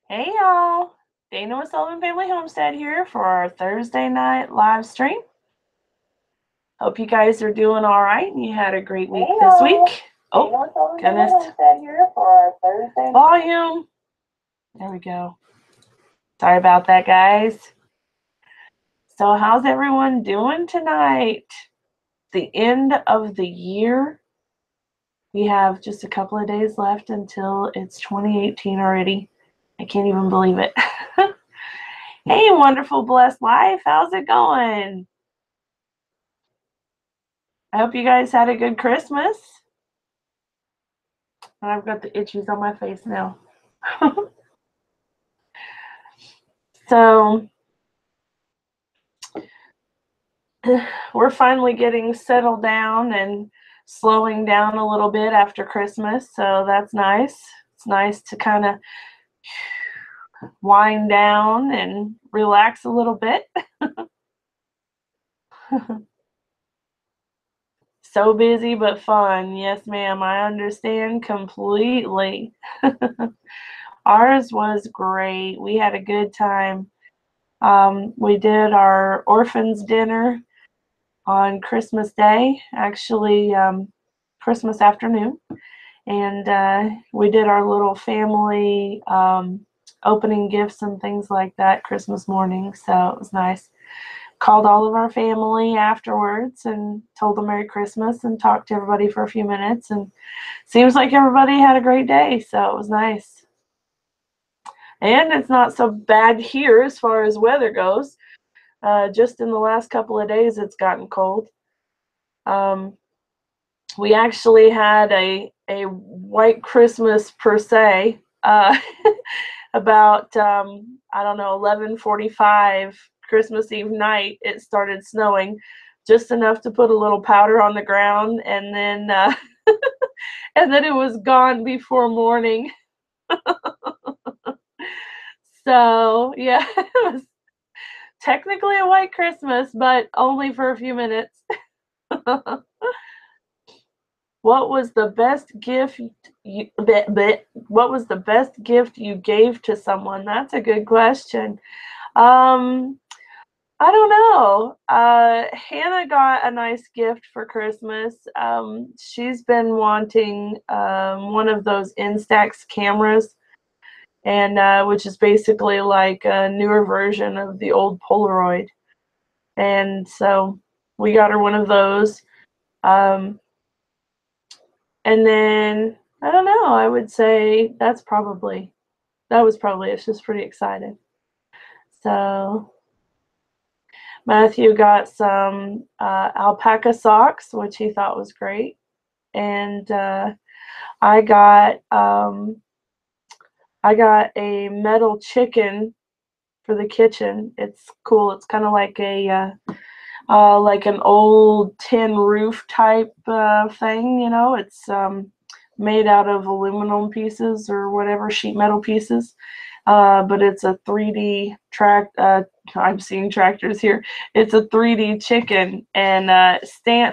Hey y'all, Dana with Sullivan Family Homestead here for our Thursday night live stream. Hope you guys are doing all right and you had a great week this week. Oh, goodness. Here for our Thursday volume. There we go. Sorry about that, guys. So how's everyone doing tonight? The end of the year. We have just a couple of days left until it's 2018 already. I can't even believe it. Hey, wonderful, blessed life. How's it going? I hope you guys had a good Christmas. And I've got the itchies on my face now. So we're finally getting settled down and slowing down a little bit after Christmas. So that's nice. It's nice to kind of wind down and relax a little bit. So busy but fun. Yes, ma'am. I understand completely. Ours was great. We had a good time. We did our orphans dinner on Christmas Day, actually Christmas afternoon, and we did our little family opening gifts and things like that Christmas morning, so it was nice. Called all of our family afterwards and told them Merry Christmas and talked to everybody for a few minutes, and seems like everybody had a great day, so it was nice. And it's not so bad here as far as weather goes. Just in the last couple of days, it's gotten cold. We actually had a white Christmas per se. About I don't know, 11:45 Christmas Eve night, it started snowing, just enough to put a little powder on the ground, and then and then it was gone before morning. So yeah, it was technically a white Christmas, but only for a few minutes. What was the best gift what was the best gift you gave to someone? That's a good question. Um, I don't know. Hannah got a nice gift for Christmas. She's been wanting one of those Instax cameras, and which is basically like a newer version of the old Polaroid. And so we got her one of those. Um, And then, I don't know, I would say that was probably it. She's pretty excited. So Matthew got some alpaca socks, which he thought was great. And I got a metal chicken for the kitchen. It's cool. It's kind of like like an old tin roof type thing, you know. It's made out of aluminum pieces or whatever, sheet metal pieces. But it's a 3D track. I'm seeing tractors here. It's a 3D chicken, and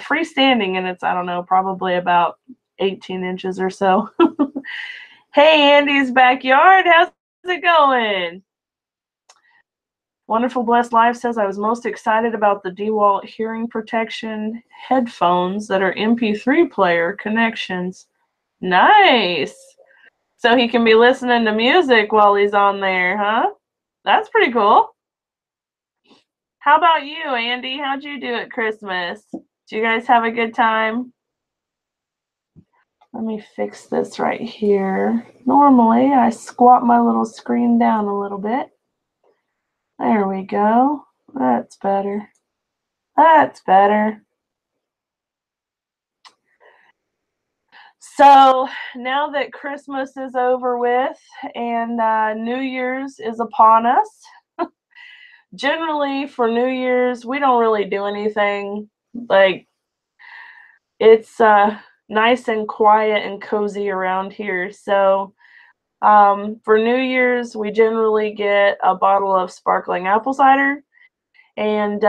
freestanding, and it's, I don't know, probably about 18 inches or so. Hey, Andy's backyard. How's it going? Wonderful Blessed Life says, I was most excited about the DeWalt hearing protection headphones that are MP3 player connections. Nice. So he can be listening to music while he's on there, huh? That's pretty cool. How about you, Andy? How'd you do at Christmas? Did you guys have a good time? Let me fix this right here. Normally, I squat my little screen down a little bit. There we go. That's better. That's better. So now that Christmas is over with and New Year's is upon us, generally for New Year's, we don't really do anything. Like, it's nice and quiet and cozy around here. So for New Year's, we generally get a bottle of sparkling apple cider, and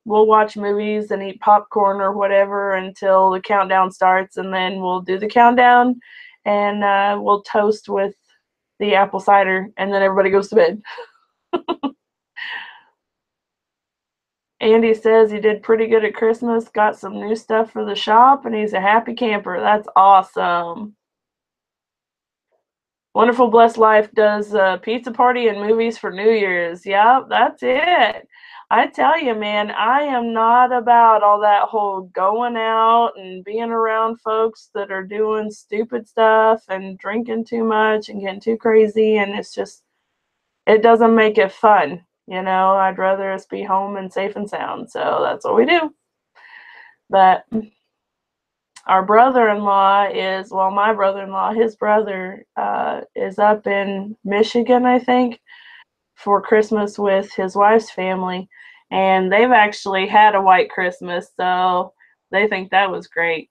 we'll watch movies and eat popcorn or whatever until the countdown starts, and then we'll do the countdown, and we'll toast with the apple cider, and then everybody goes to bed. Andy says he did pretty good at Christmas, got some new stuff for the shop, and he's a happy camper. That's awesome. Wonderful Blessed Life does a pizza party and movies for New Year's. Yep, that's it. I tell you, man, I am not about all that whole going out and being around folks that are doing stupid stuff and drinking too much and getting too crazy, and it's just, it doesn't make it fun. You know, I'd rather us be home and safe and sound. So that's what we do. But our brother-in-law is, well, my brother-in-law, his brother is up in Michigan, I think, for Christmas with his wife's family. And they've actually had a white Christmas, so they think that was great.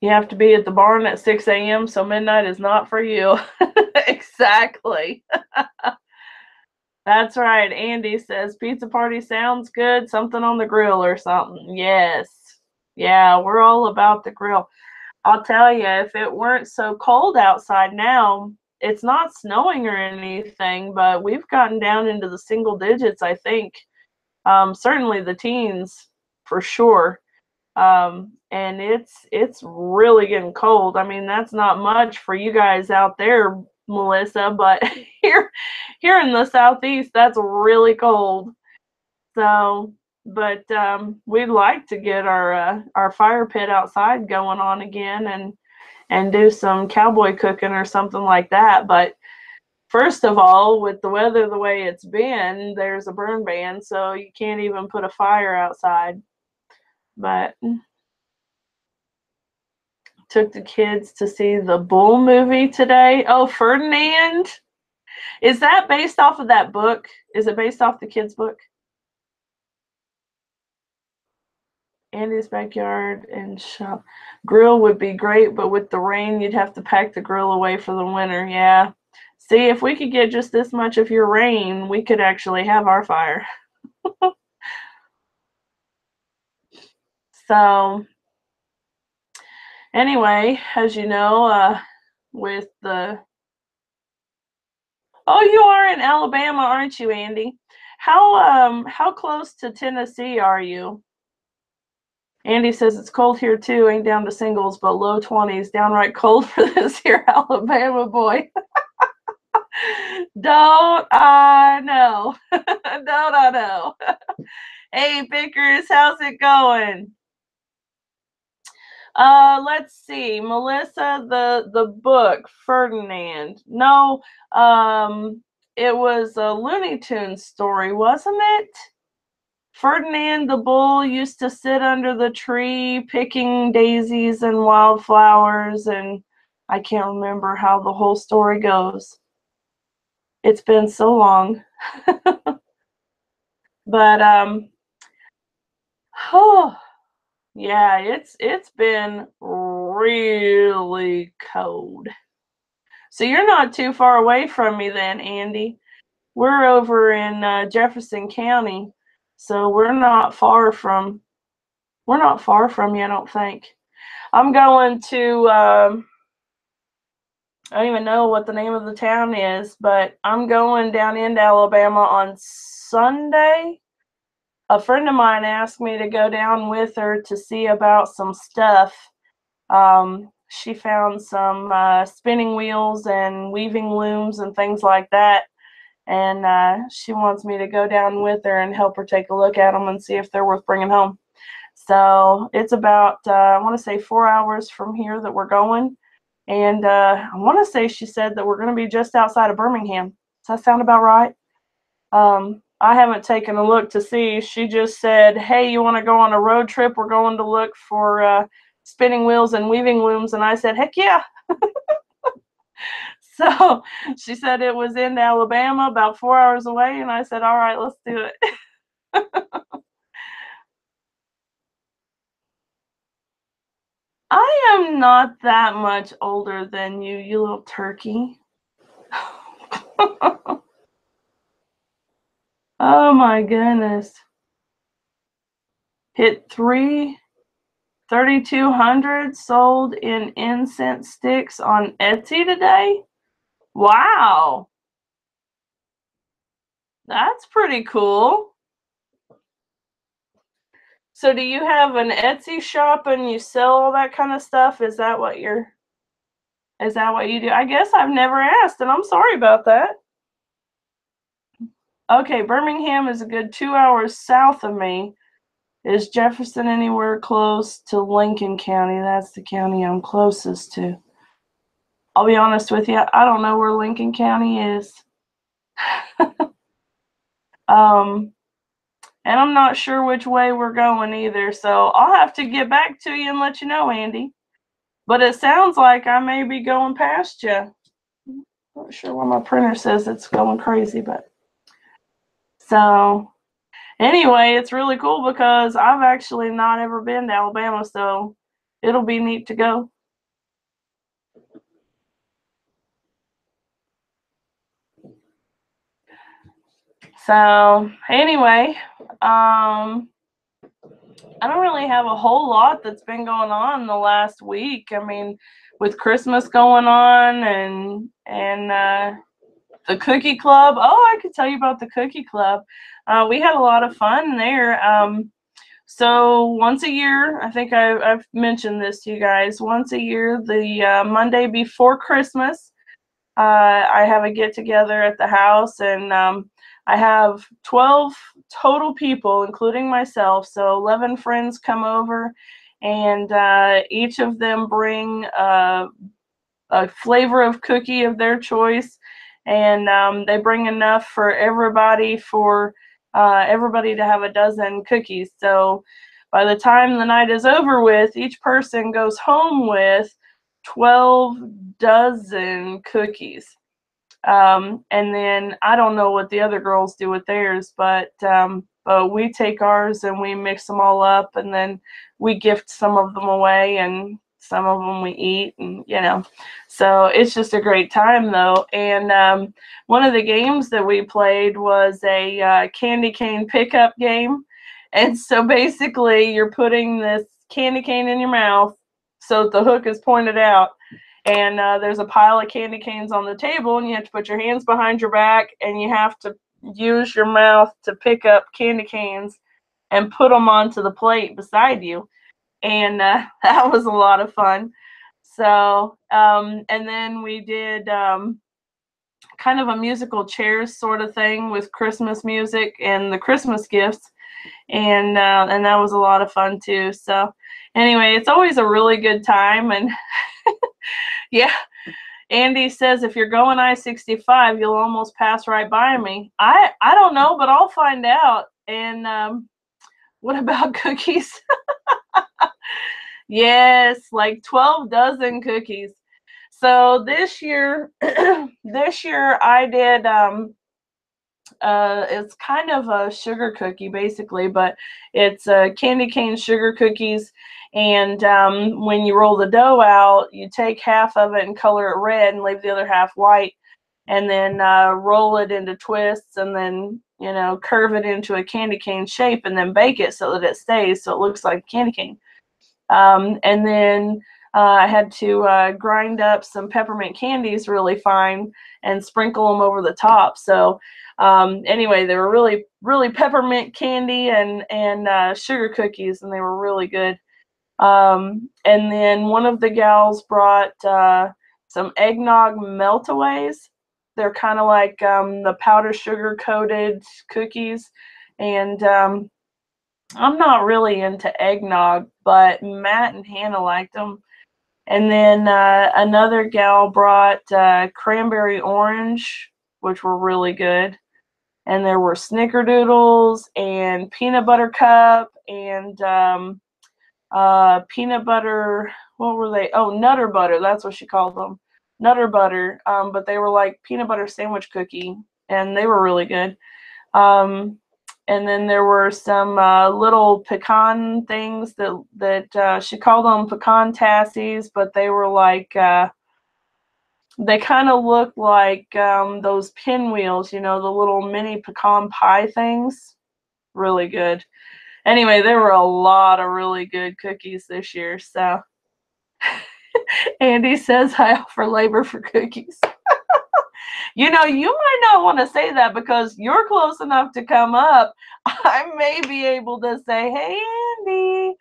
You have to be at the barn at 6 a.m., so midnight is not for you. Exactly. That's right. Andy says pizza party sounds good. Something on the grill or something. Yes. Yeah, we're all about the grill. I'll tell you, if it weren't so cold outside now, it's not snowing or anything, but we've gotten down into the single digits, I think. Certainly the teens, for sure. And it's really getting cold. I mean, that's not much for you guys out there, Melissa, but here in the southeast, that's really cold. So, but we'd like to get our fire pit outside going on again and do some cowboy cooking or something like that. But first of all, with the weather the way it's been, there's a burn ban, so you can't even put a fire outside. But took the kids to see the Bull movie today. Oh, Ferdinand. Is that based off of that book? Is it based off the kids' book? Andy's backyard and shop. Grill would be great, but with the rain, you'd have to pack the grill away for the winter. Yeah. See, if we could get just this much of your rain, we could actually have our fire. So, anyway, as you know, with the... Oh, you are in Alabama, aren't you, Andy? How close to Tennessee are you? Andy says it's cold here too, ain't down to singles, but low 20s, downright cold for this here Alabama boy. Don't I know? Don't I know? Hey, Vickers, how's it going? Let's see, Melissa, the book Ferdinand. No, it was a Looney Tunes story, wasn't it? Ferdinand the bull used to sit under the tree picking daisies and wildflowers, and I can't remember how the whole story goes. It's been so long. But oh yeah, it's been really cold. So you're not too far away from me then, Andy. We're over in Jefferson County, so we're not far from you, I don't think. I'm going to I don't even know what the name of the town is, but I'm going down into Alabama on Sunday. A friend of mine asked me to go down with her to see about some stuff. She found some spinning wheels and weaving looms and things like that. And she wants me to go down with her and help her take a look at them and see if they're worth bringing home. So it's about, I want to say 4 hours from here that we're going. And I want to say she said that we're going to be just outside of Birmingham. Does that sound about right? I haven't taken a look to see. She just said, hey, you want to go on a road trip? We're going to look for spinning wheels and weaving looms. And I said, heck yeah. So she said it was in Alabama, about 4 hours away. And I said, all right, let's do it. I am not that much older than you, you little turkey. Oh my goodness. Hit 3. 3,200 sold in incense sticks on Etsy today. Wow. That's pretty cool. So do you have an Etsy shop and you sell all that kind of stuff? Is that what you do? I guess I've never asked, and I'm sorry about that. Okay, Birmingham is a good 2 hours south of me. Is Jefferson anywhere close to Lincoln County? That's the county I'm closest to. I'll be honest with you, I don't know where Lincoln County is. And I'm not sure which way we're going either, so I'll have to get back to you and let you know, Andy. But it sounds like I may be going past you. Not sure why my printer says it's going crazy, but so anyway, it's really cool because I've actually not ever been to Alabama, so it'll be neat to go. So anyway, I don't really have a whole lot that's been going on the last week. I mean, with Christmas going on and the cookie club. Oh, I could tell you about the cookie club. We had a lot of fun there. So once a year, I think I've mentioned this to you guys, once a year, the Monday before Christmas, I have a get together at the house, and I have 12 total people, including myself. So 11 friends come over, and each of them bring a flavor of cookie of their choice, and they bring enough for everybody to have a dozen cookies. So by the time the night is over with, each person goes home with 12 dozen cookies. And then I don't know what the other girls do with theirs, but we take ours and we mix them all up, and then we gift some of them away, and some of them we eat, and so it's just a great time though. And one of the games that we played was a candy cane pickup game. And so basically you're putting this candy cane in your mouth so the hook is pointed out, and there's a pile of candy canes on the table, and you have to put your hands behind your back, and you have to use your mouth to pick up candy canes and put them onto the plate beside you. And that was a lot of fun. So and then we did kind of a musical chairs sort of thing with Christmas music and the Christmas gifts, and that was a lot of fun too. So anyway, it's always a really good time. And yeah, Andy says if you're going I-65, you'll almost pass right by me. I don't know, but I'll find out. And what about cookies? Yes, like 12 dozen cookies. So this year, I did, it's kind of a sugar cookie basically, but it's candy cane sugar cookies. And when you roll the dough out, you take half of it and color it red and leave the other half white, and then roll it into twists, and then curve it into a candy cane shape, and then bake it so that it stays, so it looks like a candy cane. And then I had to grind up some peppermint candies really fine and sprinkle them over the top. So anyway, they were really, really peppermint candy and sugar cookies, and they were really good. And then one of the gals brought some eggnog meltaways. They're kind of like the powder sugar coated cookies, and I'm not really into eggnog, but Matt and Hannah liked them. And then another gal brought cranberry orange, which were really good. And there were snickerdoodles and peanut butter cup and peanut butter, what were they? Oh, Nutter Butter, that's what she called them. Nutter Butter, but they were like peanut butter sandwich cookie, and they were really good. And then there were some little pecan things that she called them pecan tassies, but they were like, they kind of looked like those pinwheels, the little mini pecan pie things. Really good. Anyway, there were a lot of really good cookies this year. So Andy says I offer labor for cookies. You know, you might not want to say that because you're close enough to come up. I may be able to say, hey, Andy,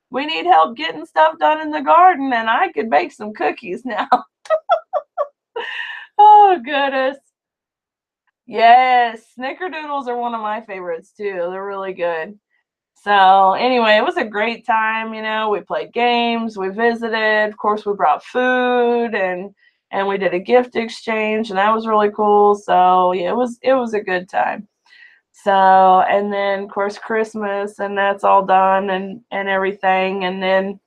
we need help getting stuff done in the garden, and I could bake some cookies now. Oh, goodness. Yes, snickerdoodles are one of my favorites, too. They're really good. So anyway, it was a great time. You know, we played games, we visited, of course we brought food, and we did a gift exchange, and that was really cool. So yeah, it was a good time. So, and then of course Christmas, and that's all done, and everything. And then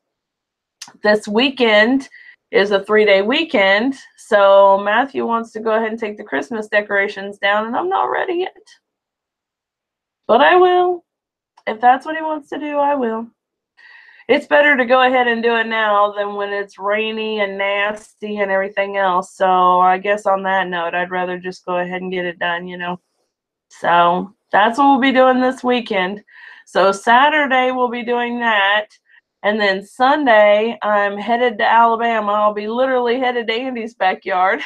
this weekend is a 3-day weekend. So Matthew wants to go ahead and take the Christmas decorations down, and I'm not ready yet, but I will. If that's what he wants to do, I will. It's better to go ahead and do it now than when it's rainy and nasty and everything else. So I guess on that note, I'd rather just go ahead and get it done, you know. So that's what we'll be doing this weekend. So Saturday we'll be doing that. And then Sunday, I'm headed to Alabama. I'll be literally headed to Andy's backyard.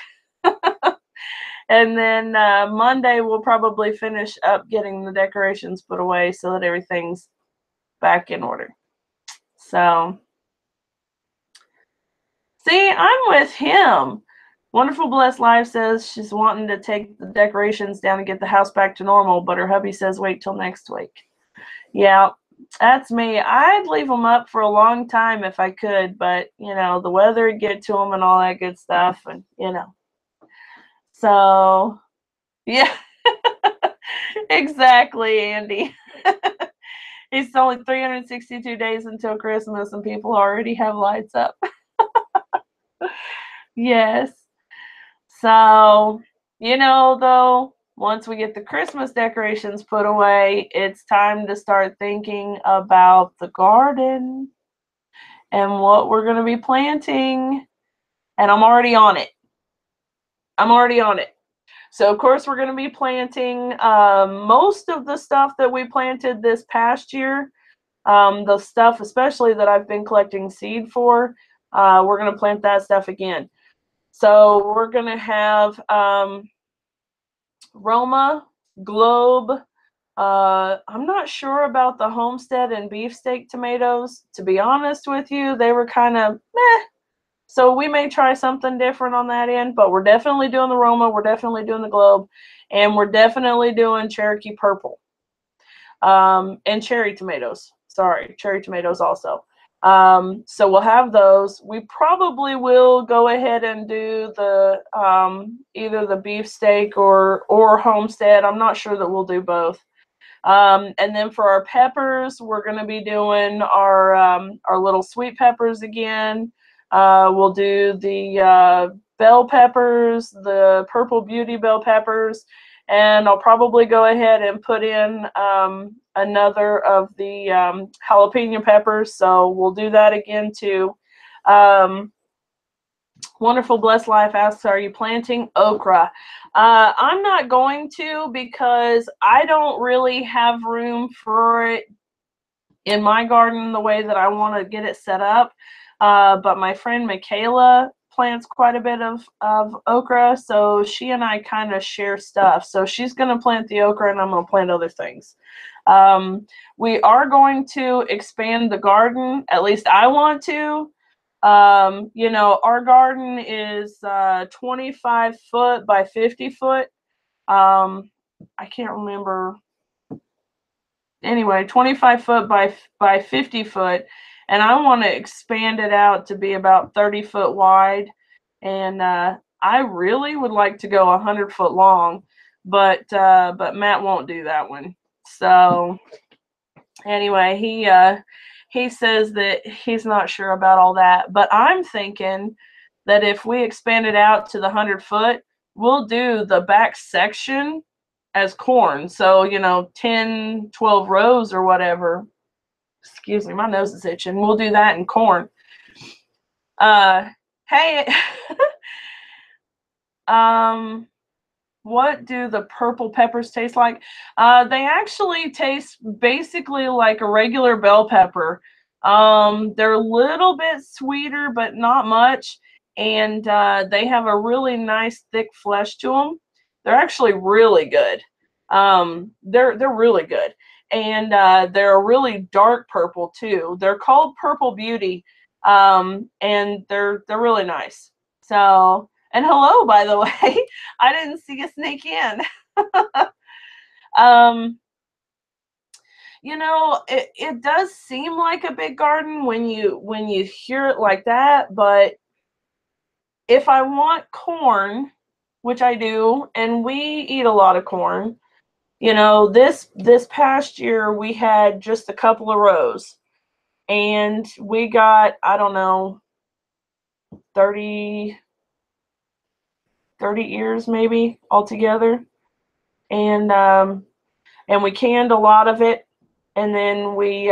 And then Monday we'll probably finish up getting the decorations put away so that everything's back in order. So, see, I'm with him. Wonderful Blessed Life says she's wanting to take the decorations down and get the house back to normal, but her hubby says wait till next week. Yeah, that's me. I'd leave them up for a long time if I could, but, you know, the weather would get to them and all that good stuff, and, you know. So, yeah, exactly, Andy. It's only 362 days until Christmas, and people already have lights up. Yes. So, you know, though, once we get the Christmas decorations put away, it's time to start thinking about the garden and what we're going to be planting. And I'm already on it. I'm already on it. So, of course, we're going to be planting most of the stuff that we planted this past year. The stuff, especially that I've been collecting seed for, we're going to plant that stuff again. So we're going to have Roma, Globe. I'm not sure about the Homestead and beefsteak tomatoes. To be honest with you, they were kind of meh. So we may try something different on that end, but we're definitely doing the Roma, we're definitely doing the Globe, and we're definitely doing Cherokee Purple. And cherry tomatoes. Sorry, cherry tomatoes also. So we'll have those. We probably will go ahead and do the either the beefsteak or Homestead. I'm not sure that we'll do both. And then for our peppers, we're going to be doing our little sweet peppers again. We'll do the bell peppers, the Purple Beauty bell peppers, and I'll probably go ahead and put in another of the jalapeno peppers. So we'll do that again too. Wonderful Blessed Life asks, are you planting okra? I'm not going to because I don't really have room for it in my garden the way that I want to get it set up. But my friend Michaela plants quite a bit of okra, so she and I kind of share stuff. So she's going to plant the okra and I'm going to plant other things. We are going to expand the garden, at least I want to. You know, our garden is 25 foot by 50 foot. I can't remember. Anyway, 25 foot by 50 foot, and I want to expand it out to be about 30 foot wide, and I really would like to go 100 foot long, but Matt won't do that one. So anyway, he says that he's not sure about all that, but I'm thinking that if we expand it out to the 100 foot, we'll do the back section as corn. So, you know, 10, 12 rows or whatever. Excuse me, my nose is itching. We'll do that in corn. Hey, What do the purple peppers taste like? They actually taste basically like a regular bell pepper. They're a little bit sweeter, but not much. And they have a really nice thick flesh to them. They're actually really good. They're really good. And they're a really dark purple too. They're called Purple Beauty. And they're really nice. So, and hello, by the way. I didn't see you sneak in. um, you know, it does seem like a big garden when you hear it like that, but if I want corn, which I do, and we eat a lot of corn, you know, this past year we had just a couple of rows, and we got, I don't know, 30 ears maybe altogether. And we canned a lot of it, and then we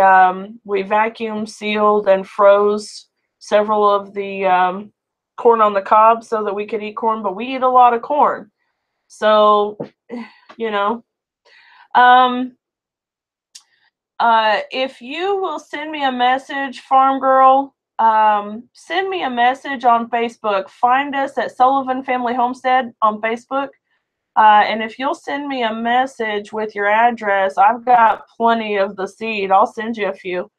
vacuum sealed and froze several of the corn on the cob so that we could eat corn. But we eat a lot of corn, so you know. Um, if you will send me a message, Farm Girl, send me a message on Facebook. Find us at Sullivan Family Homestead on Facebook. And if you'll send me a message with your address, I've got plenty of the seed. I'll send you a few.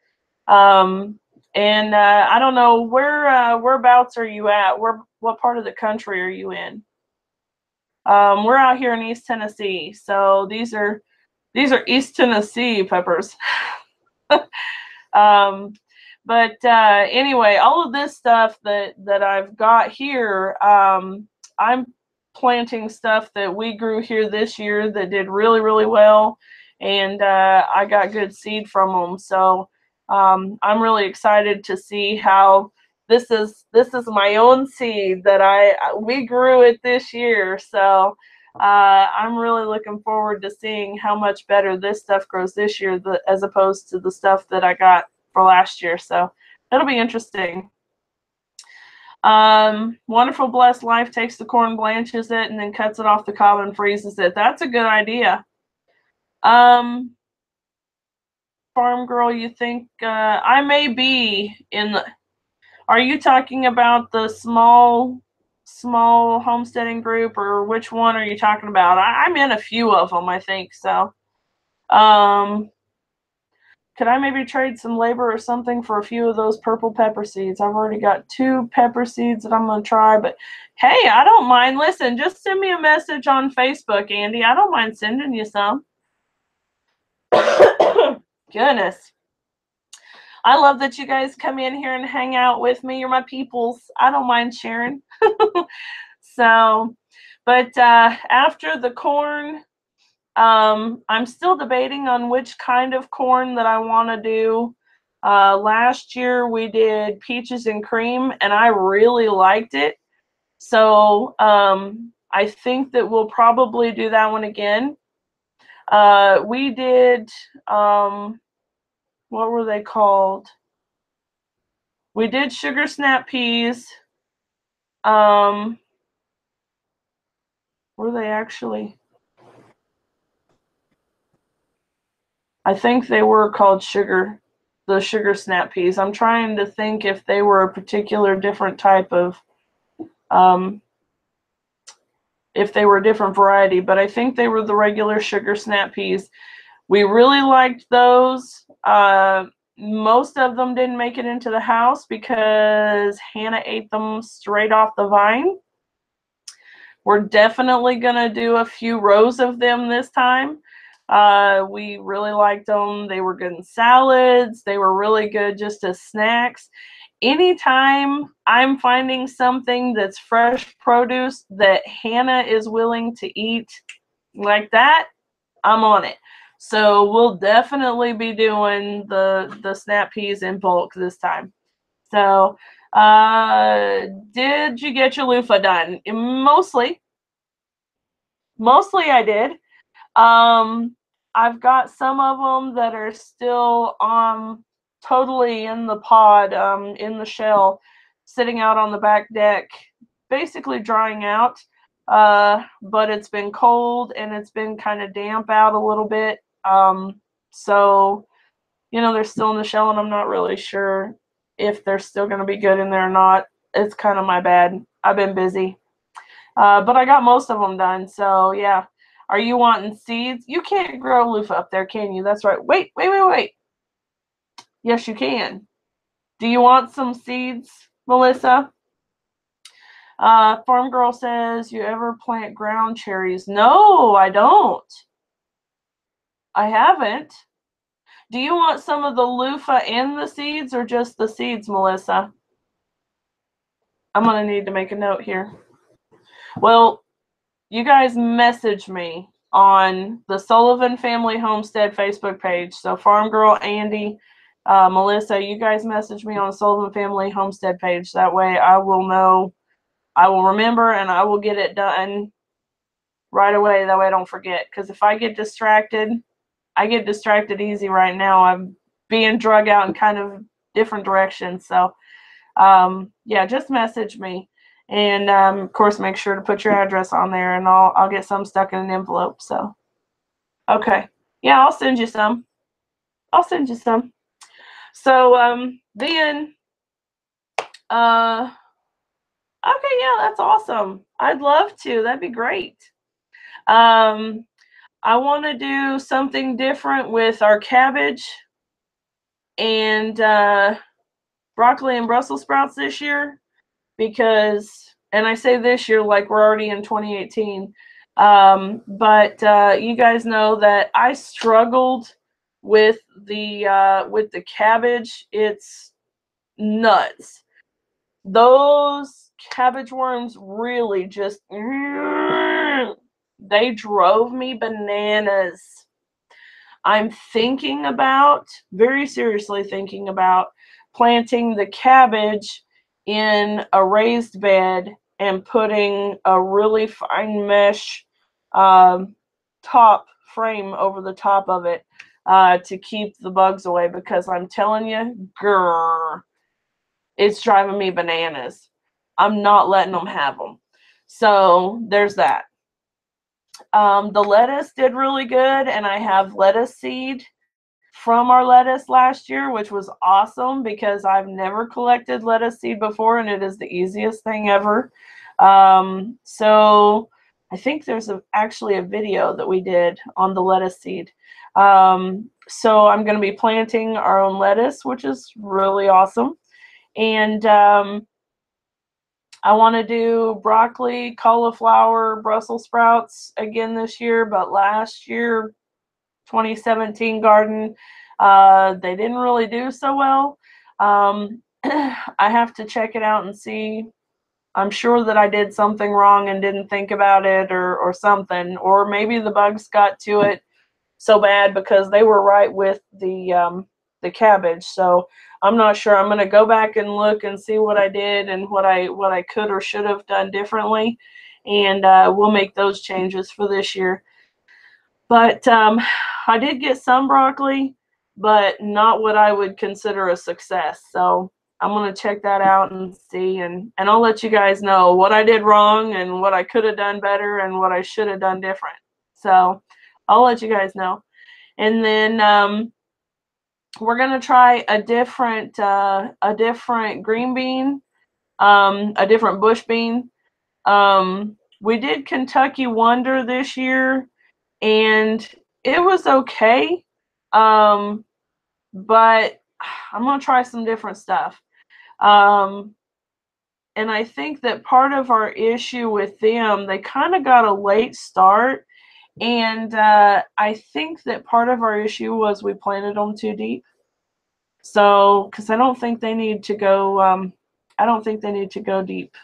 And I don't know whereabouts are you at? What part of the country are you in? We're out here in East Tennessee, so these are East Tennessee peppers. But anyway, all of this stuff that I've got here, I'm planting stuff that we grew here this year that did really, really well, and I got good seed from them. So I'm really excited to see how this is my own seed that we grew it this year. So I'm really looking forward to seeing how much better this stuff grows this year as opposed to the stuff that I got for last year. So that'll be interesting. Wonderful Blessed Life takes the corn, blanches it, and then cuts it off the cob and freezes it. That's a good idea. Farm Girl, you think I may be in the... Are you talking about the small homesteading group, or which one are you talking about? I'm in a few of them, I think. So could I maybe trade some labor or something for a few of those purple pepper seeds? I've already got 2 pepper seeds that I'm going to try, but hey, I don't mind. Listen, just send me a message on Facebook, Andy. I don't mind sending you some. Goodness. I love that you guys come in here and hang out with me. You're my peoples. I don't mind sharing. So, but after the corn, I'm still debating on which kind of corn that I want to do. Last year we did peaches and cream, and I really liked it. So I think that we'll probably do that one again. We did, what were they called? We did sugar snap peas. Were they actually? I think they were called the sugar snap peas. I'm trying to think if they were a particular different type of, if they were a different variety, but I think they were the regular sugar snap peas. We really liked those. Most of them didn't make it into the house because Hannah ate them straight off the vine. We're definitely going to do a few rows of them this time. We really liked them. They were good in salads. They were really good just as snacks. Anytime I'm finding something that's fresh produce that Hannah is willing to eat like that, I'm on it. So we'll definitely be doing the snap peas in bulk this time. So did you get your loofah done? Mostly I did. I've got some of them that are still totally in the pod, in the shell, sitting out on the back deck, basically drying out. but it's been cold and it's been kind of damp out a little bit. So, you know, they're still in the shell and I'm not really sure if they're still going to be good in there or not. It's kind of my bad. I've been busy. But I got most of them done. So, yeah. Are you wanting seeds? You can't grow loofah up there, can you? That's right. Wait. Yes, you can. Do you want some seeds, Melissa? Farm Girl says, you ever plant ground cherries? No, I don't. I haven't. Do you want some of the loofah and the seeds or just the seeds, Melissa? I'm going to need to make a note here. Well, you guys message me on the Sullivan Family Homestead Facebook page. So Farm Girl, Andy, Melissa, you guys message me on the Sullivan Family Homestead page. That way I will know, I will remember, and I will get it done right away. That way I don't forget. Because if I get distracted, I get distracted easy right now. I'm being drug out in kind of different directions. So, yeah, just message me. And, of course, make sure to put your address on there, and I'll get some stuck in an envelope. So, okay. Yeah, I'll send you some. I'll send you some. So, then, okay, yeah, that's awesome. I'd love to. That'd be great. I want to do something different with our cabbage and broccoli and Brussels sprouts this year because, and I say this year like we're already in 2018, but you guys know that I struggled with the cabbage. It's nuts. Those cabbage worms really just, they drove me bananas. I'm thinking about, very seriously thinking about, planting the cabbage in a raised bed and putting a really fine mesh top frame over the top of it to keep the bugs away, because I'm telling you, grrr, it's driving me bananas. I'm not letting them have them. So there's that. The lettuce did really good, and I have lettuce seed from our lettuce last year, which was awesome because I've never collected lettuce seed before, and it is the easiest thing ever. So I think there's actually a video that we did on the lettuce seed. So I'm going to be planting our own lettuce, which is really awesome. And I want to do broccoli, cauliflower, Brussels sprouts again this year, but last year, 2017 garden, they didn't really do so well. I have to check it out and see. I'm sure that I did something wrong and didn't think about it or something, or maybe the bugs got to it so bad because they were right with the cabbage. So I'm not sure. I'm going to go back and look and see what I did and what I could or should have done differently, and we'll make those changes for this year. But I did get some broccoli, but not what I would consider a success. So I'm going to check that out and see, and I'll let you guys know what I did wrong and what I could have done better and what I should have done different. So I'll let you guys know. And then we're going to try a different green bean, a different bush bean. We did Kentucky Wonder this year, and it was okay, but I'm going to try some different stuff. And I think that part of our issue with them, they kind of got a late start, and I think that part of our issue was we planted them too deep. So, because I don't think they need to go, I don't think they need to go deep.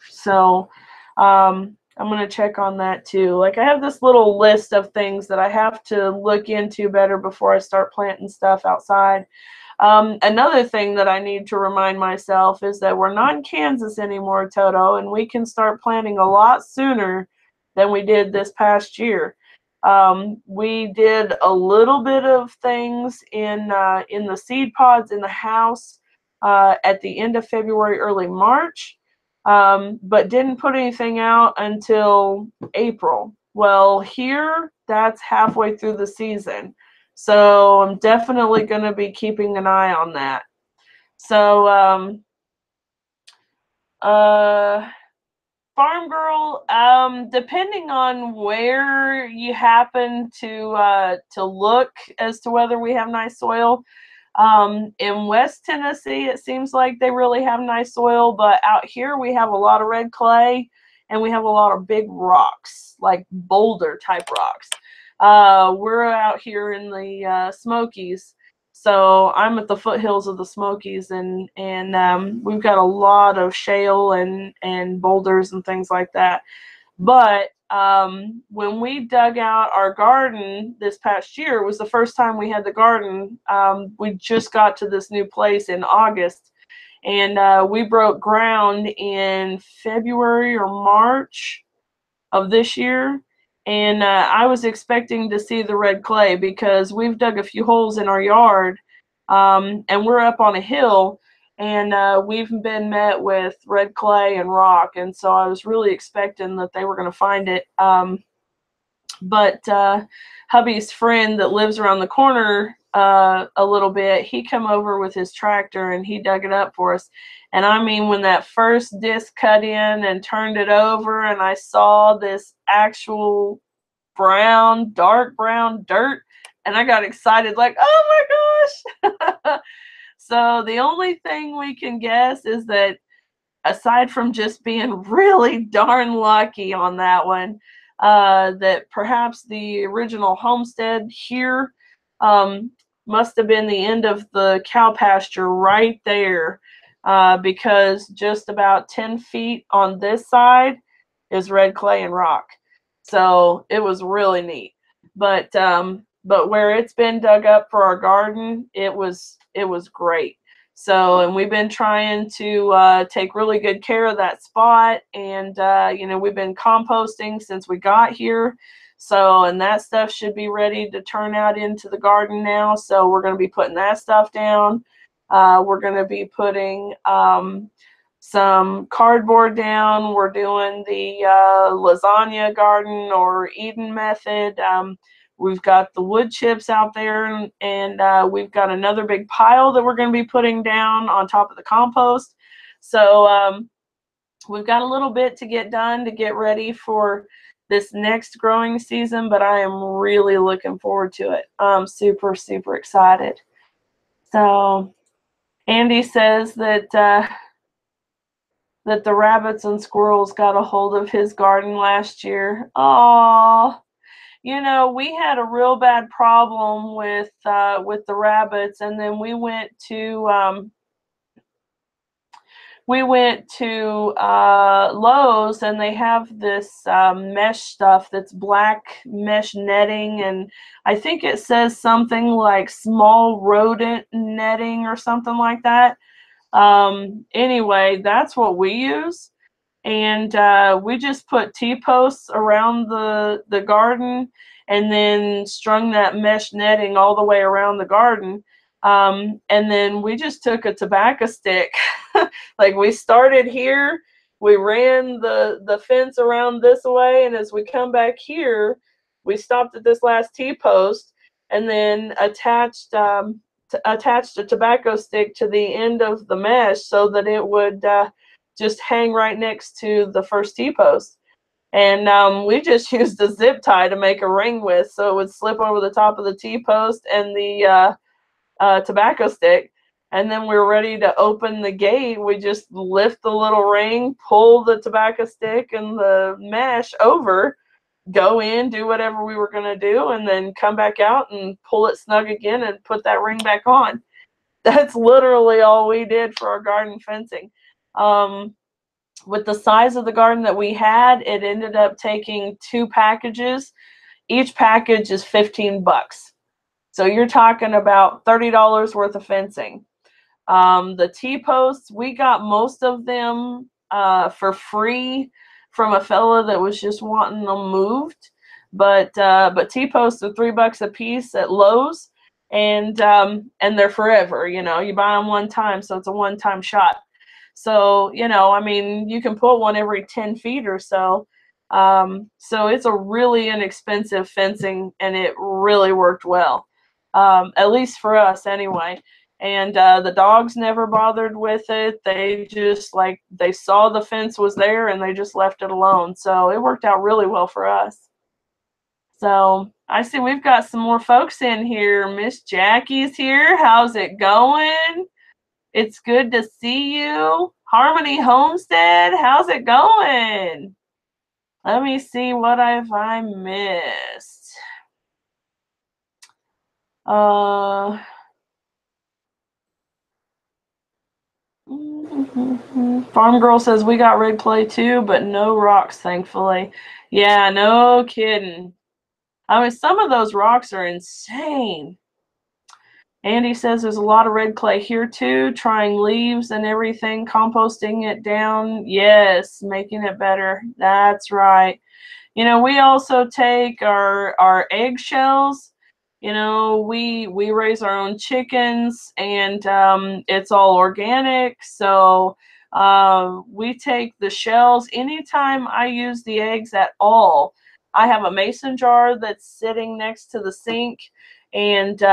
So, I'm going to check on that too. Like, I have this little list of things that I have to look into better before I start planting stuff outside. Another thing that I need to remind myself is that we're not in Kansas anymore, Toto, and we can start planting a lot sooner than we did this past year. We did a little bit of things in the seed pods in the house at the end of February, early March. but didn't put anything out until April. Well, here, that's halfway through the season. So I'm definitely going to be keeping an eye on that. So, Farm Girl, depending on where you happen to look as to whether we have nice soil, in West Tennessee, it seems like they really have nice soil, but out here we have a lot of red clay and we have a lot of big rocks, like boulder type rocks. We're out here in the Smokies, so I'm at the foothills of the Smokies, and we've got a lot of shale and boulders and things like that. But when we dug out our garden this past year, it was the first time we had the garden. We just got to this new place in August, and we broke ground in February or March of this year. And I was expecting to see the red clay because we've dug a few holes in our yard, and we're up on a hill, and we've been met with red clay and rock, and so I was really expecting that they were going to find it. But hubby's friend that lives around the corner a little bit, he come over with his tractor and he dug it up for us. And I mean, when that first disc cut in and turned it over and I saw this actual brown, dark brown dirt, and I got excited like, oh my gosh. So the only thing we can guess is that, aside from just being really darn lucky on that one, that perhaps the original homestead here must have been the end of the cow pasture right there, because just about 10 feet on this side is red clay and rock. So it was really neat. But where it's been dug up for our garden, it was great. So, and we've been trying to take really good care of that spot, and you know, we've been composting since we got here. So, and that stuff should be ready to turn out into the garden now. So we're going to be putting that stuff down. We're going to be putting some cardboard down. We're doing the lasagna garden or Eden method. We've got the wood chips out there, and we've got another big pile that we're going to be putting down on top of the compost. So we've got a little bit to get done to get ready for this next growing season, but I am really looking forward to it. I'm super, super excited. So Andy says that that the rabbits and squirrels got a hold of his garden last year. Oh, you know, we had a real bad problem with the rabbits, and then we went to Lowe's, and they have this mesh stuff that's black mesh netting, and I think it says something like small rodent netting or something like that. Anyway, that's what we use. And we just put T-posts around the garden, and then strung that mesh netting all the way around the garden. And then we just took a tobacco stick. Like, we started here, we ran the fence around this way, and as we come back here, we stopped at this last T-post, and then attached a tobacco stick to the end of the mesh so that it would just hang right next to the first T-post. And we just used a zip tie to make a ring with, so it would slip over the top of the T-post and the tobacco stick. And then we were ready to open the gate. We just lift the little ring, pull the tobacco stick and the mesh over, go in, do whatever we were going to do, and then come back out and pull it snug again and put that ring back on. That's literally all we did for our garden fencing. With the size of the garden that we had, it ended up taking 2 packages. Each package is $15. So you're talking about $30 worth of fencing. The T-posts, we got most of them for free from a fella that was just wanting them moved. But T-posts are $3 a piece at Lowe's, and they're forever. You know, you buy them one time, so it's a one-time shot. So, you know, I mean, you can put one every 10 feet or so. So it's a really inexpensive fencing, and it really worked well, at least for us anyway. And the dogs never bothered with it. They just, like, they saw the fence was there and they just left it alone. So it worked out really well for us. So I see we've got some more folks in here. Miss Jackie's here. How's it going? It's good to see you. Harmony Homestead, how's it going? Let me see, what have I missed? Farm Girl says we got red clay too, but no rocks, thankfully. Yeah, no kidding. I mean, some of those rocks are insane. Andy says there's a lot of red clay here too, trying leaves and everything, composting it down. Yes, making it better. That's right. You know, we also take our eggshells. You know, we raise our own chickens, and it's all organic. So we take the shells. Anytime I use the eggs at all, I have a mason jar that's sitting next to the sink, and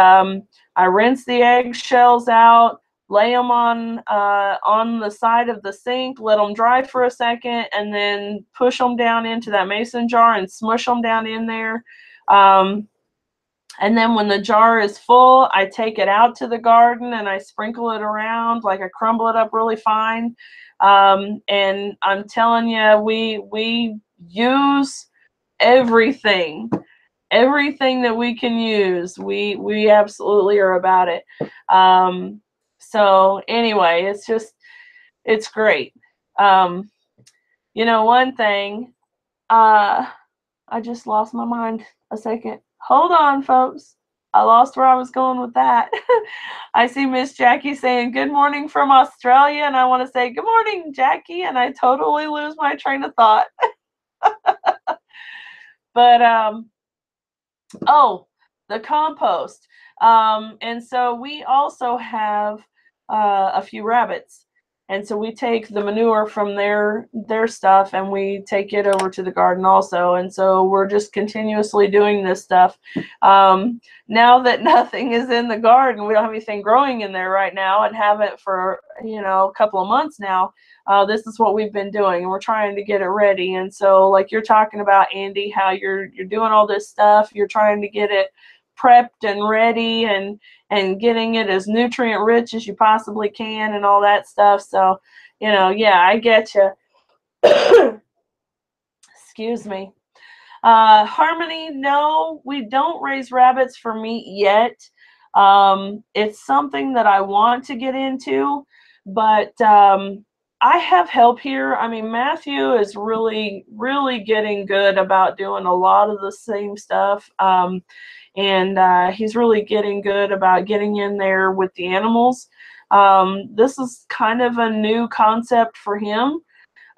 I rinse the eggshells out, lay them on the side of the sink, let them dry for a second, and then push them down into that mason jar and smush them down in there. And then when the jar is full, I take it out to the garden and I sprinkle it around, like I crumble it up really fine. And I'm telling you, we use everything. Everything that we can use, we absolutely are about it. So anyway, it's great. You know, one thing, I just lost my mind a second. Hold on, folks. I lost where I was going with that. I see Miss Jackie saying good morning from Australia, and I want to say good morning, Jackie, and I totally lose my train of thought. But oh, the compost. And so we also have a few rabbits. And so we take the manure from their stuff and we take it over to the garden also. And so we're just continuously doing this stuff. Now that nothing is in the garden, we don't have anything growing in there right now and haven't for, you know, a couple of months now. This is what we've been doing, and we're trying to get it ready. And so, like you're talking about, Andy, how you're doing all this stuff, you're trying to get it prepped and ready and getting it as nutrient rich as you possibly can and all that stuff. So, you know, yeah, I get you. Excuse me. Harmony, no, we don't raise rabbits for meat yet. It's something that I want to get into, but I have help here. I mean, Matthew is really, really getting good about doing a lot of the same stuff. And he's really getting good about getting in there with the animals. This is kind of a new concept for him.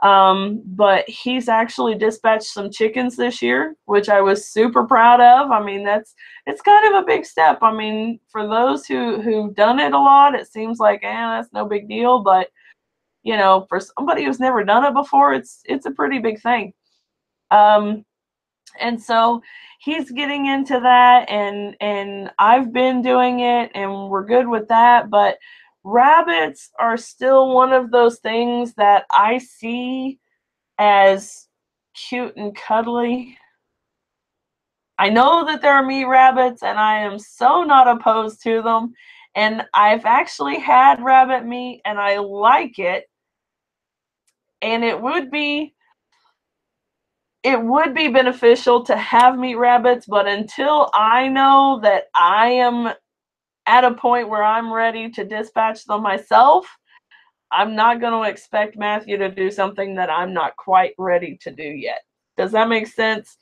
But he's actually dispatched some chickens this year, which I was super proud of. I mean, it's kind of a big step. I mean, for those who've done it a lot, it seems like, that's no big deal. But, you know, for somebody who's never done it before, it's a pretty big thing. And so he's getting into that, and I've been doing it, and we're good with that. But rabbits are still one of those things that I see as cute and cuddly. I know that there are meat rabbits, and I am so not opposed to them. And I've actually had rabbit meat, and I like it. And it would be beneficial to have meat rabbits, but until I know that I am at a point where I'm ready to dispatch them myself, I'm not going to expect Matthew to do something that I'm not quite ready to do yet. Does that make sense?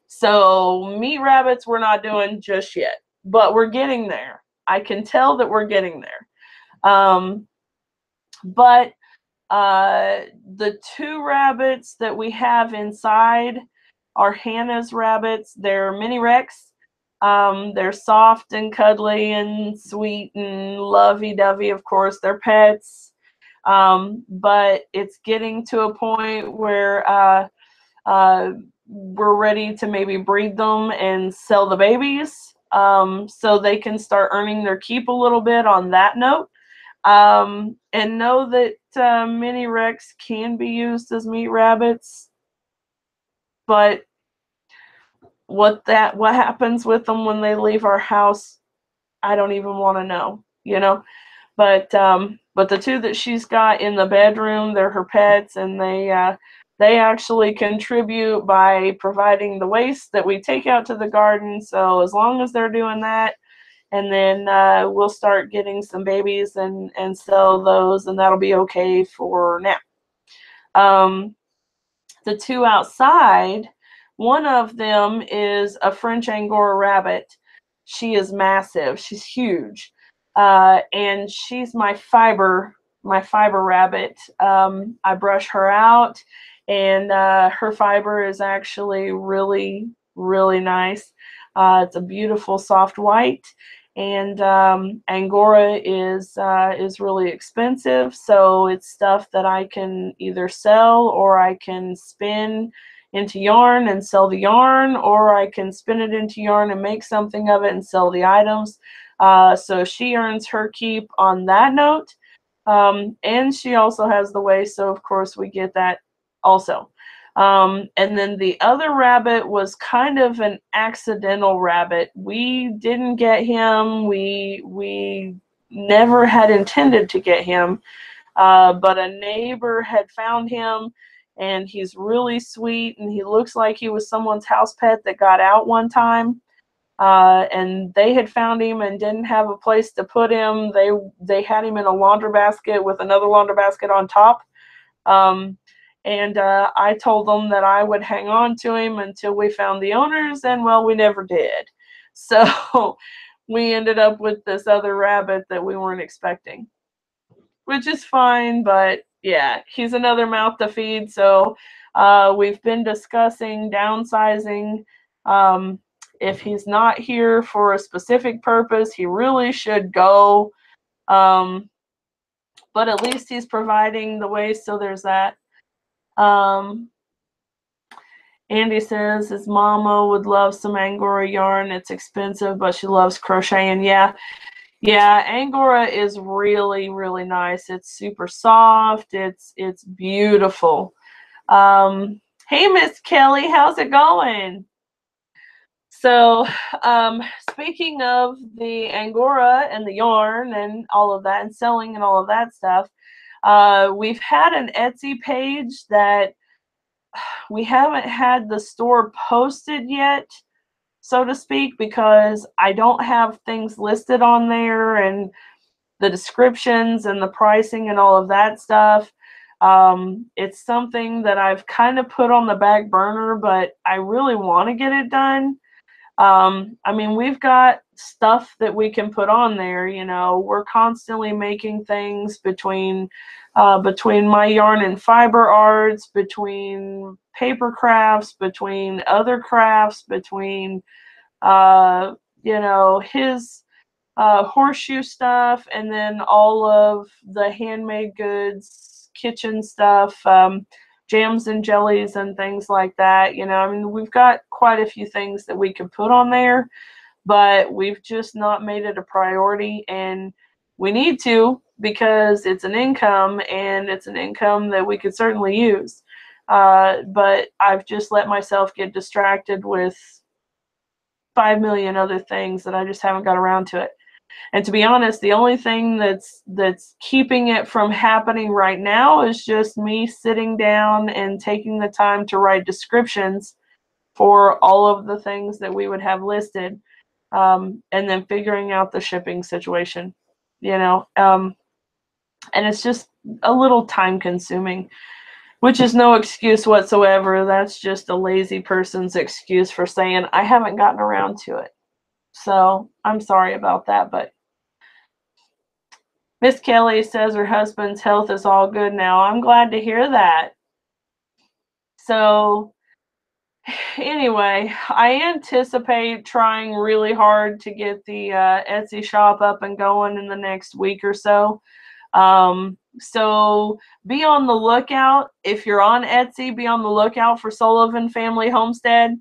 So meat rabbits we're not doing just yet, but we're getting there. I can tell that we're getting there. But the two rabbits that we have inside are Hannah's rabbits. They're mini Rex. They're soft and cuddly and sweet and lovey-dovey, of course. They're pets. But it's getting to a point where we're ready to maybe breed them and sell the babies, so they can start earning their keep a little bit on that note. And know that mini Rex can be used as meat rabbits, but what happens with them when they leave our house, I don't even want to know, you know. But the two that she's got in the bedroom, they're her pets, and they actually contribute by providing the waste that we take out to the garden. So as long as they're doing that, and then we'll start getting some babies and sell those, and that'll be okay for now. The two outside, one of them is a French Angora rabbit. She is massive. She's huge. And she's my fiber rabbit. I brush her out, and her fiber is actually really, really nice. It's a beautiful soft white, and Angora is really expensive, so it's stuff that I can either sell, or I can spin into yarn and sell the yarn, or I can spin it into yarn and make something of it and sell the items. So she earns her keep on that note, and she also has the waste, so of course we get that also. And then the other rabbit was kind of an accidental rabbit. We didn't get him. We never had intended to get him, but a neighbor had found him, and he's really sweet, and he looks like he was someone's house pet that got out one time. And they had found him and didn't have a place to put him. They had him in a launder basket with another launder basket on top. And I told them that I would hang on to him until we found the owners, and well, we never did. So we ended up with this other rabbit that we weren't expecting, which is fine, but yeah, he's another mouth to feed. So we've been discussing downsizing. If he's not here for a specific purpose, he really should go. But at least he's providing the waste, so there's that. Andy says his mama would love some Angora yarn. It's expensive, but she loves crocheting. Yeah, Angora is really, really nice. It's super soft. It's beautiful. Hey, Miss Kelly, how's it going? So, speaking of the Angora and the yarn and all of that, and selling and all of that stuff, we've had an Etsy page that we haven't had the store posted yet, so to speak, because I don't have things listed on there, and the descriptions and the pricing and all of that stuff. It's something that I've kind of put on the back burner, but I really want to get it done. I mean, we've got stuff that we can put on there. You know, we're constantly making things between my yarn and fiber arts, between paper crafts, between other crafts, between you know, his horseshoe stuff, and then all of the handmade goods, kitchen stuff, jams and jellies and things like that. You know, I mean, we've got quite a few things that we can put on there, but we've just not made it a priority, and we need to, because it's an income, and it's an income that we could certainly use. But I've just let myself get distracted with 5 million other things that I just haven't got around to it. And to be honest, the only thing that's keeping it from happening right now is just me sitting down and taking the time to write descriptions for all of the things that we would have listed, and then figuring out the shipping situation, you know. And it's just a little time consuming, which is no excuse whatsoever. That's just a lazy person's excuse for saying I haven't gotten around to it. So I'm sorry about that, but Miss Kelly says her husband's health is all good now. I'm glad to hear that. So anyway, I anticipate trying really hard to get the Etsy shop up and going in the next week or so. So be on the lookout. If you're on Etsy, be on the lookout for Sullivan Family Homestead,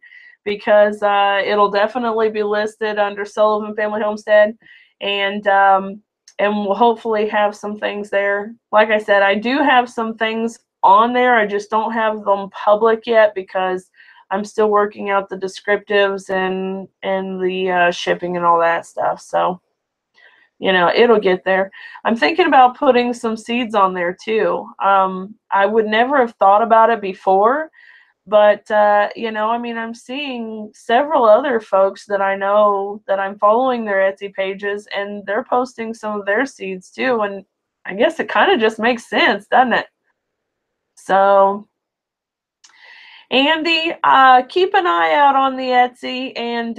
because it'll definitely be listed under Sullivan Family Homestead, and we'll hopefully have some things there. Like I said, I do have some things on there. I just don't have them public yet because I'm still working out the descriptives and the shipping and all that stuff. So, you know, it'll get there. I'm thinking about putting some seeds on there too. I would never have thought about it before, but you know, I mean, I'm seeing several other folks that I know that I'm following their Etsy pages, and they're posting some of their seeds too, and I guess it kind of just makes sense, doesn't it? So Andy, keep an eye out on the Etsy, and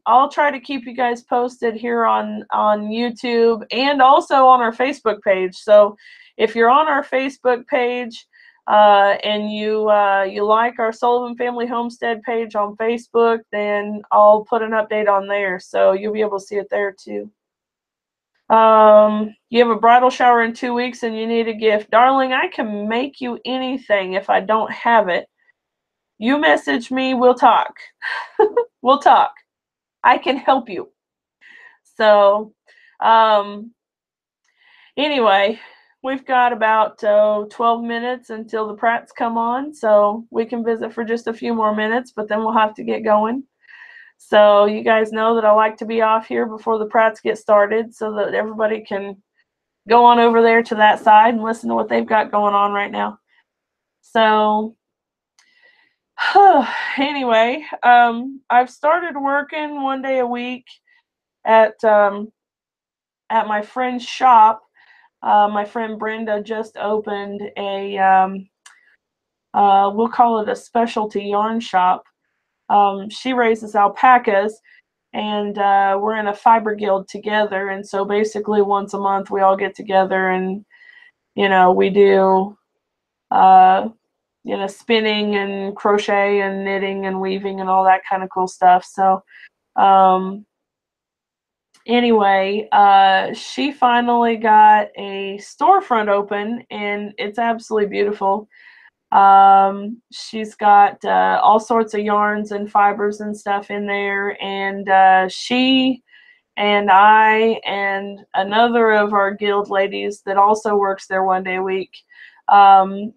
I'll try to keep you guys posted here on YouTube and also on our Facebook page. So if you're on our Facebook page and you like our Sullivan Family Homestead page on Facebook, then I'll put an update on there, so you'll be able to see it there too. You have a bridal shower in 2 weeks and you need a gift. Darling, I can make you anything if I don't have it. You message me, we'll talk. We'll talk. I can help you. So, anyway, we've got about 12 minutes until the Pratts come on, so we can visit for just a few more minutes, but then we'll have to get going. So you guys know that I like to be off here before the Pratts get started so that everybody can go on over there to that side and listen to what they've got going on right now. So anyway, I've started working 1 day a week at my friend's shop. My friend Brenda just opened a we'll call it a specialty yarn shop. She raises alpacas, and we're in a fiber guild together, and so basically once a month we all get together and, you know, we do you know, spinning and crochet and knitting and weaving and all that kind of cool stuff. So anyway, she finally got a storefront open, and it's absolutely beautiful. She's got all sorts of yarns and fibers and stuff in there, and she and I and another of our guild ladies that also works there 1 day a week,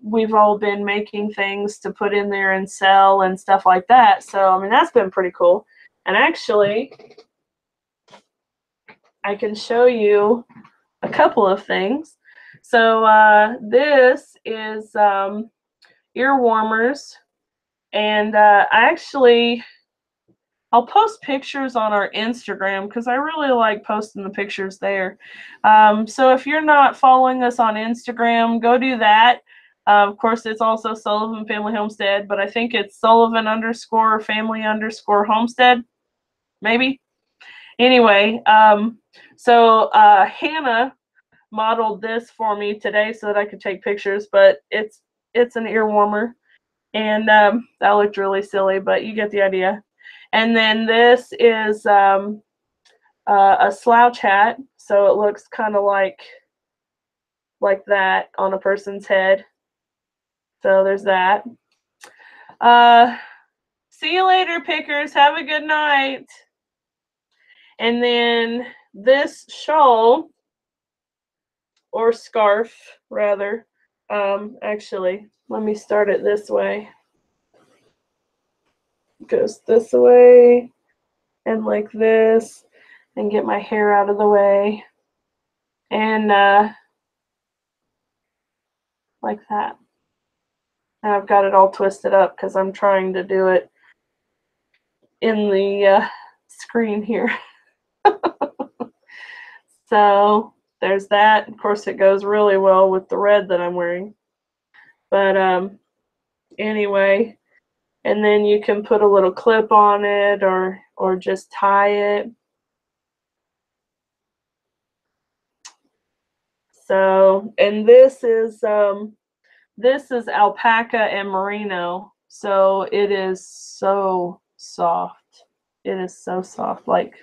we've all been making things to put in there and sell and stuff like that. So, I mean, that's been pretty cool. And actually, I can show you a couple of things. So this is ear warmers, and I'll post pictures on our Instagram because I really like posting the pictures there. So if you're not following us on Instagram, go do that. Of course, it's also Sullivan Family Homestead, but I think it's Sullivan_family_homestead, maybe. Anyway, so Hannah modeled this for me today so that I could take pictures, but it's an ear warmer, and that looked really silly, but you get the idea. And then this is a slouch hat, so it looks kind of like that on a person's head. So there's that. See you later, pickers. Have a good night. And then this shawl, or scarf rather, actually, let me start it this way. It goes this way and like this, and get my hair out of the way, and like that. And I've got it all twisted up because I'm trying to do it in the screen here. So there's that. Of course, it goes really well with the red that I'm wearing. But anyway, and then you can put a little clip on it or just tie it. So, and this is alpaca and merino. So it is so soft. It is so soft, like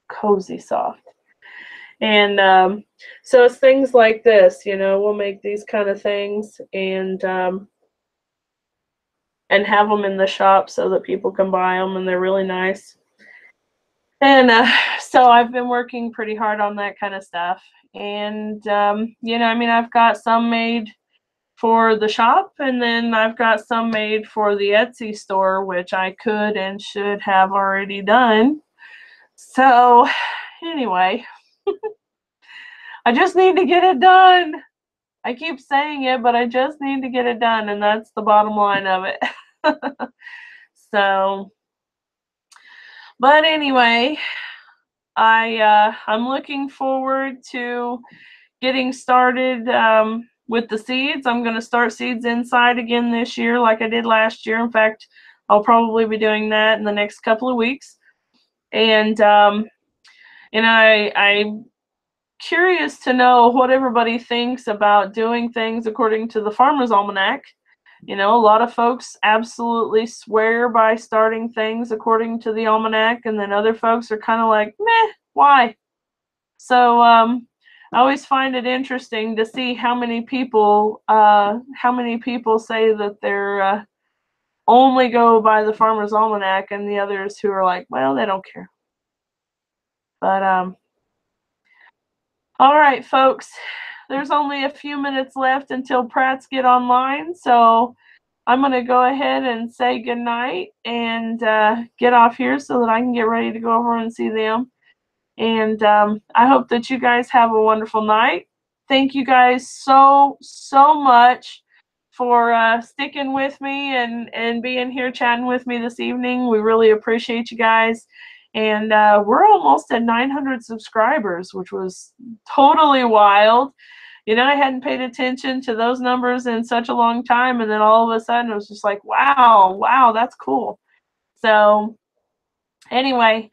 cozy soft. And so it's things like this, you know, we'll make these kind of things and have them in the shop so that people can buy them, and they're really nice. And so I've been working pretty hard on that kind of stuff. And, you know, I mean, I've got some made for the shop, and then I've got some made for the Etsy store, which I could and should have already done. So anyway, I just need to get it done. I keep saying it, but I just need to get it done, and that's the bottom line of it. So, but anyway, I'm looking forward to getting started with the seeds. I'm going to start seeds inside again this year like I did last year. In fact, I'll probably be doing that in the next couple of weeks. And I'm curious to know what everybody thinks about doing things according to the Farmer's Almanac. You know, a lot of folks absolutely swear by starting things according to the almanac, and then other folks are kind of like, meh, why? So I always find it interesting to see how many people say that they're only go by the Farmer's Almanac, and the others who are like, well, they don't care. But all right, folks, there's only a few minutes left until Pratt's get online, so I'm going to go ahead and say goodnight and get off here so that I can get ready to go over and see them. And I hope that you guys have a wonderful night. Thank you guys so much for sticking with me and being here chatting with me this evening. We really appreciate you guys. And we're almost at 900 subscribers, which was totally wild. You know, I hadn't paid attention to those numbers in such a long time, and then all of a sudden it was just like, wow, that's cool. So anyway,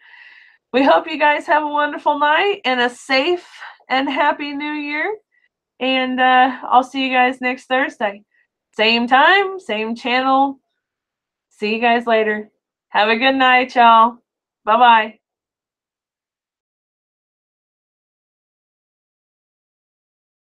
we hope you guys have a wonderful night and a safe and happy new year. And I'll see you guys next Thursday. Same time, same channel. See you guys later. Have a good night, y'all. Bye-bye.